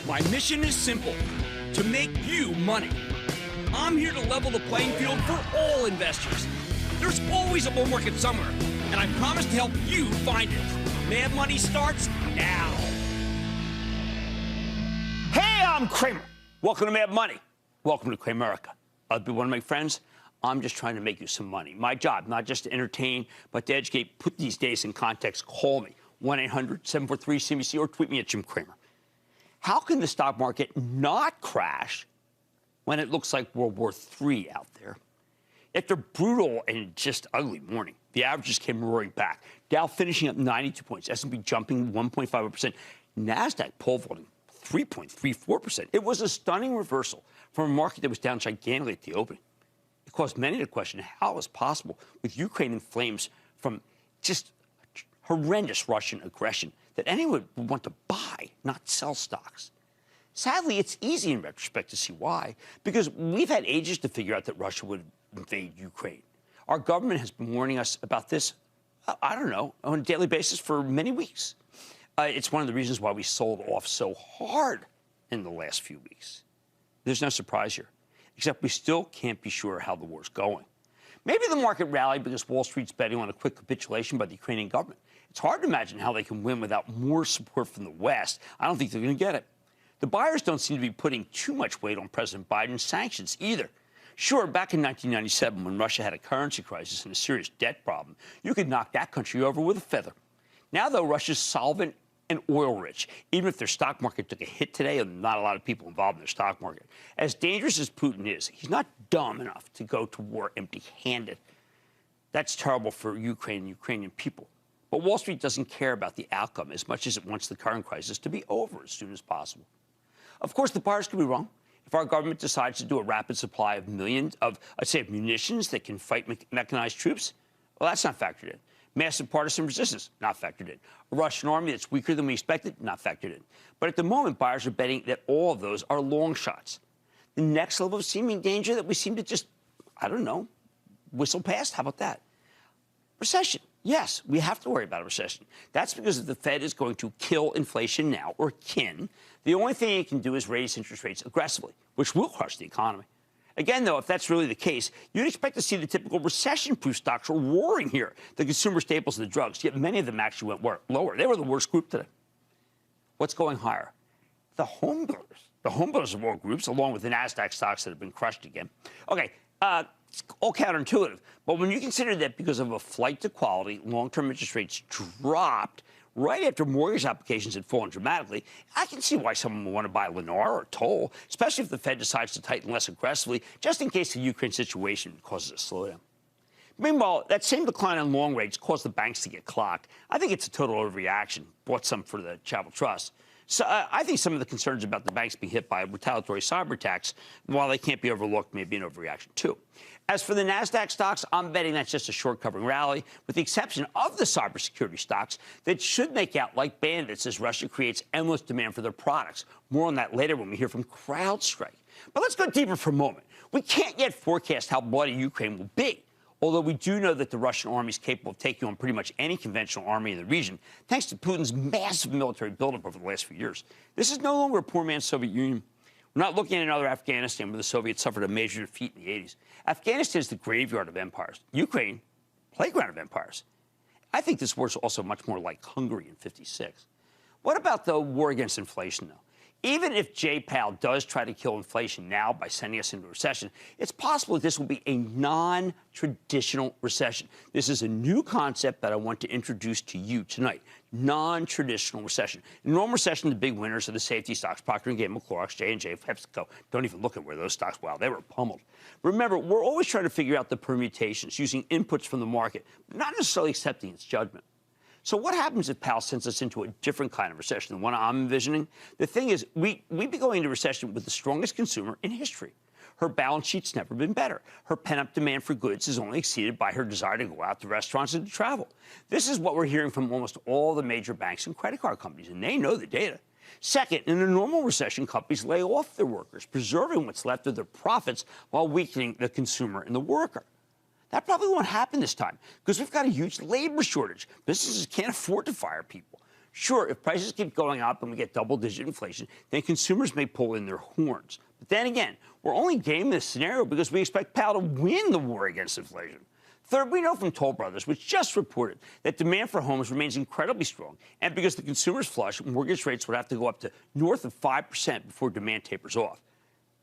My mission is simple, to make you money. I'm here to level the playing field for all investors. There's always a bull market somewhere, and I promise to help you find it. Mad Money starts now. Hey, I'm Cramer. Welcome to Mad Money. Welcome to Cramerica. I'll be one of my friends. I'm just trying to make you some money. My job, not just to entertain, but to educate. Put these days in context. Call me, 1-800-743-CNBC, or tweet me at Jim Cramer. How can the stock market not crash when it looks like World War III out there? After a brutal and just ugly morning, the averages came roaring back. Dow finishing up 92 points, S&P jumping 1.5%, NASDAQ pole vaulting 3.34%. It was a stunning reversal from a market that was down gigantically at the opening. It caused many to question how it was possible, with Ukraine in flames from just horrendous Russian aggression, that anyone would want to buy, not sell stocks. Sadly, it's easy in retrospect to see why, because we've had ages to figure out that Russia would invade Ukraine. Our government has been warning us about this, on a daily basis for many weeks. It's one of the reasons why we sold off so hard in the last few weeks. There's no surprise here, except we still can't be sure how the war's going. Maybe the market rallied because Wall Street's betting on a quick capitulation by the Ukrainian government. It's hard to imagine how they can win without more support from the West. I don't think they're going to get it. The buyers don't seem to be putting too much weight on President Biden's sanctions either. Sure, back in 1997, when Russia had a currency crisis and a serious debt problem, you could knock that country over with a feather. Now, though, Russia's solvent and oil-rich, even if their stock market took a hit today, and not a lot of people involved in their stock market. As dangerous as Putin is, he's not dumb enough to go to war empty-handed. That's terrible for Ukraine and Ukrainian people. But Wall Street doesn't care about the outcome as much as it wants the current crisis to be over as soon as possible. Of course, the buyers could be wrong. If our government decides to do a rapid supply of millions of, munitions that can fight mechanized troops, well, that's not factored in. Massive partisan resistance, not factored in. A Russian army that's weaker than we expected, not factored in. But at the moment, buyers are betting that all of those are long shots. The next level of seeming danger that we seem to just, whistle past, how about that? Recession. Yes, we have to worry about a recession. That's because if the Fed is going to kill inflation now, or can, the only thing it can do is raise interest rates aggressively, which will crush the economy. Again, though, if that's really the case, you'd expect to see the typical recession-proof stocks roaring here, the consumer staples and the drugs, yet many of them actually went lower. They were the worst group today. What's going higher? The home builders. The home builders of all groups, along with the NASDAQ stocks that have been crushed again. Okay, it's all counterintuitive, but when you consider that because of a flight to quality, long-term interest rates dropped right after mortgage applications had fallen dramatically, I can see why someone would want to buy Lennar or Toll, especially if the Fed decides to tighten less aggressively, just in case the Ukraine situation causes a slowdown. Meanwhile, that same decline in long rates caused the banks to get clocked. I think it's a total overreaction. Bought some for the Travel Trust. So I think some of the concerns about the banks being hit by retaliatory cyber attacks, while they can't be overlooked, may be an overreaction too. As for the NASDAQ stocks, I'm betting that's just a short covering rally, with the exception of the cybersecurity stocks that should make out like bandits as Russia creates endless demand for their products. More on that later when we hear from CrowdStrike. But let's go deeper for a moment. We can't yet forecast how bloody Ukraine will be, although we do know that the Russian army is capable of taking on pretty much any conventional army in the region, thanks to Putin's massive military buildup over the last few years. This is no longer a poor man's Soviet Union. We're not looking at another Afghanistan where the Soviets suffered a major defeat in the 80s. Afghanistan is the graveyard of empires. Ukraine, playground of empires. I think this war is also much more like Hungary in '56. What about the war against inflation, though? Even if Jay Powell does try to kill inflation now by sending us into recession, it's possible that this will be a non-traditional recession. This is a new concept that I want to introduce to you tonight. Non-traditional recession. In normal recession, the big winners are the safety stocks, Procter & Gamble, Clorox, J&J, PepsiCo. Don't even look at where those stocks, wow, they were pummeled. Remember, we're always trying to figure out the permutations using inputs from the market, not necessarily accepting its judgment. So what happens if Powell sends us into a different kind of recession, the one I'm envisioning? The thing is, we'd be going into recession with the strongest consumer in history. Her balance sheet's never been better. Her pent-up demand for goods is only exceeded by her desire to go out to restaurants and to travel. This is what we're hearing from almost all the major banks and credit card companies, and they know the data. Second, in a normal recession, companies lay off their workers, preserving what's left of their profits while weakening the consumer and the worker. That probably won't happen this time because we've got a huge labor shortage. Businesses can't afford to fire people. Sure, if prices keep going up and we get double-digit inflation, then consumers may pull in their horns. But then again, we're only gaming this scenario because we expect Powell to win the war against inflation. Third, we know from Toll Brothers, which just reported that demand for homes remains incredibly strong, and because the consumer's flush, mortgage rates would have to go up to north of 5% before demand tapers off.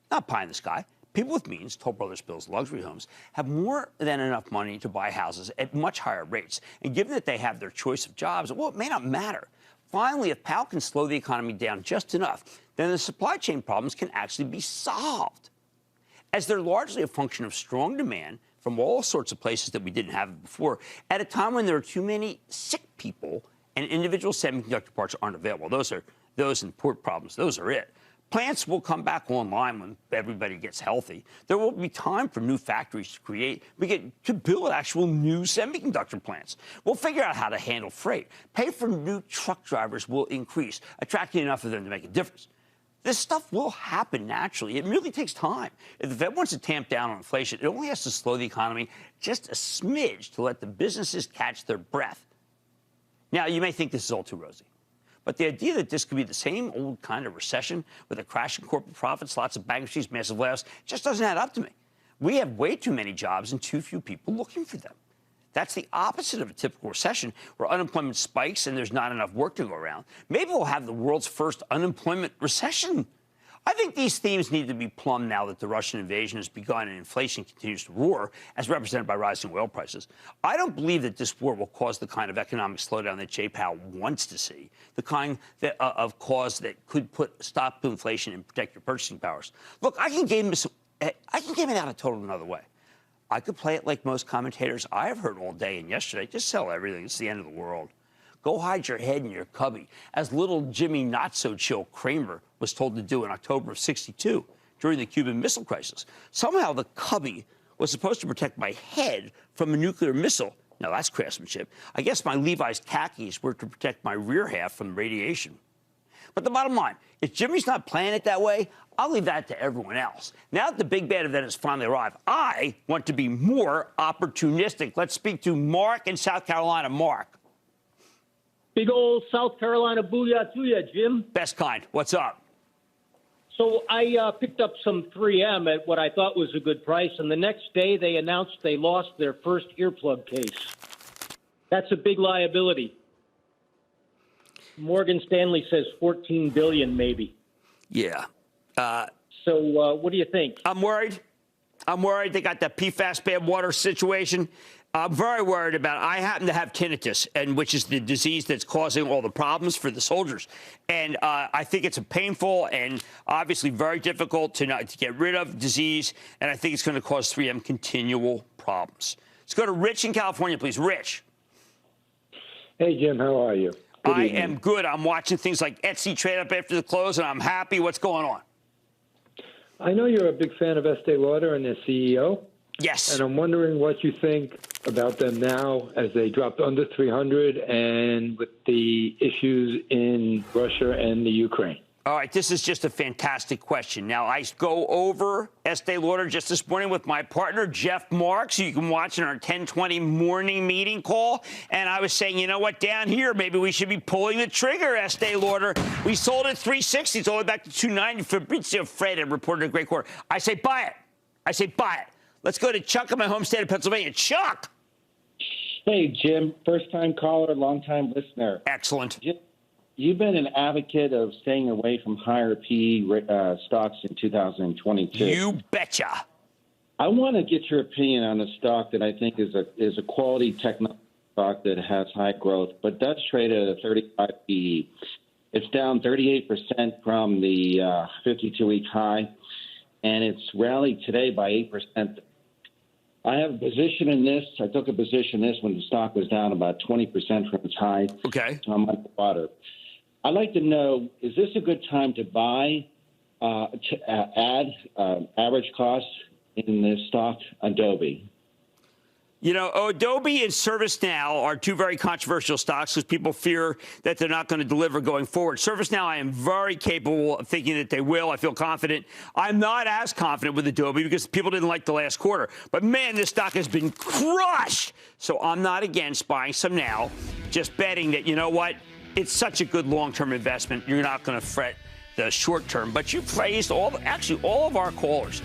Not pie in the sky. People with means, Toll Brothers builds luxury homes, have more than enough money to buy houses at much higher rates. And given that they have their choice of jobs, well, it may not matter. Finally, if Powell can slow the economy down just enough, then the supply chain problems can actually be solved. As they're largely a function of strong demand from all sorts of places that we didn't have before, at a time when there are too many sick people and individual semiconductor parts aren't available. Those and port problems, those are it. Plants will come back online when everybody gets healthy. There will be time for new factories to create. We get to build actual new semiconductor plants. We'll figure out how to handle freight. Pay for new truck drivers will increase, attracting enough of them to make a difference. This stuff will happen naturally. It really takes time. If the Fed wants to tamp down on inflation, it only has to slow the economy just a smidge to let the businesses catch their breath. Now, you may think this is all too rosy. But the idea that this could be the same old kind of recession with a crash in corporate profits, lots of bankruptcies, massive layoffs, just doesn't add up to me. We have way too many jobs and too few people looking for them. That's the opposite of a typical recession where unemployment spikes and there's not enough work to go around. Maybe we'll have the world's first unemployment recession. I think these themes need to be plumbed now that the Russian invasion has begun and inflation continues to roar, as represented by rising oil prices. I don't believe that this war will cause the kind of economic slowdown that Jay Powell wants to see, the kind of cause that could stop inflation and protect your purchasing powers. Look, I can game it out a total another way. I could play it like most commentators I have heard all day and yesterday. Just sell everything. It's the end of the world. Go hide your head in your cubby, as little Jimmy not-so-chill Cramer was told to do in October of '62 during the Cuban Missile Crisis. Somehow the cubby was supposed to protect my head from a nuclear missile. Now, that's craftsmanship. I guess my Levi's khakis were to protect my rear half from radiation. But the bottom line, if Jimmy's not playing it that way, I'll leave that to everyone else. Now that the big bad event has finally arrived, I want to be more opportunistic. Let's speak to Mark in South Carolina. Mark. Big old South Carolina booyah to you, Jim. Best kind. What's up? So I picked up some 3M at what I thought was a good price, and the next day they announced they lost their first earplug case. That's a big liability. Morgan Stanley says $14 billion, maybe. Yeah. So what do you think? I'm worried. They got that PFAS bad water situation. I'm very worried about it. I happen to have tinnitus, which is the disease that's causing all the problems for the soldiers. And I think it's a painful and obviously very difficult to get rid of disease. And I think it's going to cause 3M continual problems. Let's go to Rich in California, please. Rich. Hey, Jim. How are you? I am good. I'm watching things like Etsy trade up after the close, and I'm happy. What's going on? I know you're a big fan of Estee Lauder and their CEO. Yes. And I'm wondering what you think about them now as they dropped under 300 and with the issues in Russia and the Ukraine. All right, this is just a fantastic question. Now, I go over Estee Lauder just this morning with my partner, Jeff Marks, who you can watch in our 10:20 morning meeting call. And I was saying, you know what, down here, maybe we should be pulling the trigger, Estee Lauder. We sold at 360, it's all the way back to 290. Fabrizio Fred had reported a great quarter. I say buy it. Let's go to Chuck in my home state of Pennsylvania. Chuck! Hey, Jim, first-time caller, long-time listener. Excellent. Jim, you've been an advocate of staying away from higher PE stocks in 2022. You betcha. I want to get your opinion on a stock that I think is a quality technology stock that has high growth, but does trade at a 35 PE. It's down 38% from the 52-week high, and it's rallied today by 8%. I have a position in this. I took a position in this when the stock was down about 20% from its high. Okay. So I'm underwater. I'd like to know, is this a good time to buy, add average cost in this stock, Adobe? You know, Adobe and ServiceNow are two very controversial stocks because people fear that they're not going to deliver going forward. ServiceNow, I am very capable of thinking that they will. I feel confident. I'm not as confident with Adobe because people didn't like the last quarter. But, man, this stock has been crushed. So I'm not against buying some now, just betting that, you know what, it's such a good long-term investment. You're not going to fret the short term. But you phrased all of our callers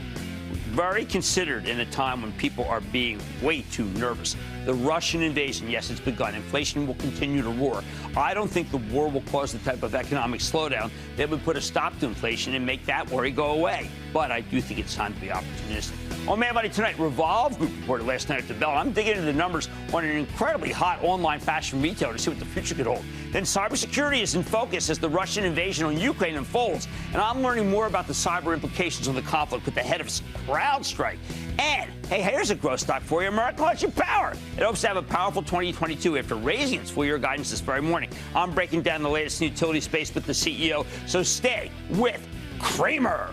very considered in a time when people are being way too nervous. The Russian invasion, yes, it's begun. Inflation will continue to roar. I don't think the war will cause the type of economic slowdown that would put a stop to inflation and make that worry go away. But I do think it's time to be opportunistic. On Mad Money tonight, Revolve Group reported last night at the Bell. I'm digging into the numbers on an incredibly hot online fashion retailer to see what the future could hold. Then cybersecurity is in focus as the Russian invasion on Ukraine unfolds. And I'm learning more about the cyber implications of the conflict with the head of CrowdStrike. And, hey, here's a growth stock for you, American Electric Power. It hopes to have a powerful 2022 after raising its full-year guidance this very morning. I'm breaking down the latest in the utility space with the CEO, so stay with Cramer.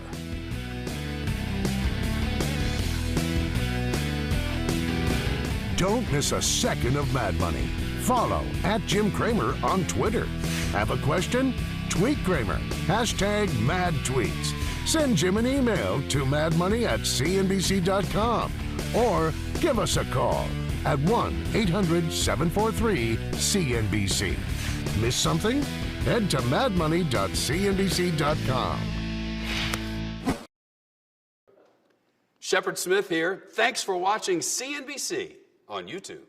Don't miss a second of Mad Money. Follow @Jim Cramer on Twitter. Have a question? Tweet Cramer. #MadTweets. Send Jim an email to madmoney@cnbc.com or give us a call at 1-800-743-CNBC. Miss something? Head to madmoney.cnbc.com. Shepard Smith here. Thanks for watching CNBC on YouTube.